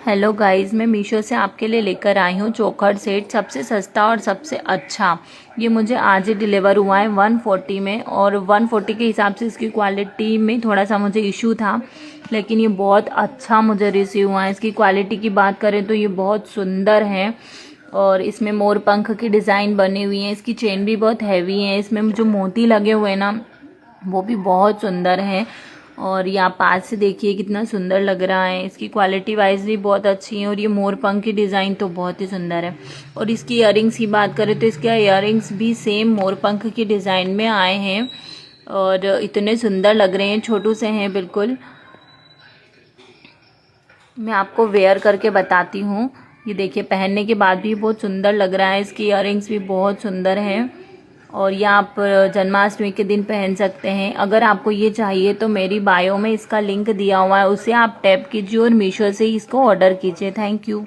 Hello guys, मैं मीशो से आपके लिए लेकर आई हूँ चोकर सेट। सबसे सस्ता और सबसे अच्छा। ये मुझे आज ही डिलीवर हुआ है 140 में, और 140 के हिसाब से इसकी क्वालिटी में थोड़ा सा मुझे इशू था, लेकिन ये बहुत अच्छा मुझे रिसीव हुआ है। इसकी क्वालिटी की बात करें तो ये बहुत सुंदर है, और इसमें मोर पंख की डिज़ाइन बनी हुई है। इसकी चेन भी बहुत हैवी है। इसमें जो मोती लगे हुए हैं ना, वो भी बहुत सुंदर है। और ये आप पास से देखिए कितना सुंदर लग रहा है। इसकी क्वालिटी वाइज भी बहुत अच्छी है, और ये मोर पंख की डिज़ाइन तो बहुत ही सुंदर है। और इसकी इयररिंग्स की बात करें तो इसके इयररिंग्स भी सेम मोर पंख की डिज़ाइन में आए हैं, और इतने सुंदर लग रहे हैं, छोटू से हैं बिल्कुल। मैं आपको वेयर करके बताती हूँ। ये देखिए, पहनने के बाद भी बहुत सुंदर लग रहा है। इसकी इयररिंग्स भी बहुत सुंदर हैं, और ये आप जन्माष्टमी के दिन पहन सकते हैं। अगर आपको ये चाहिए तो मेरी बायो में इसका लिंक दिया हुआ है, उसे आप टैप कीजिए और मीशो से ही इसको ऑर्डर कीजिए। Thank you.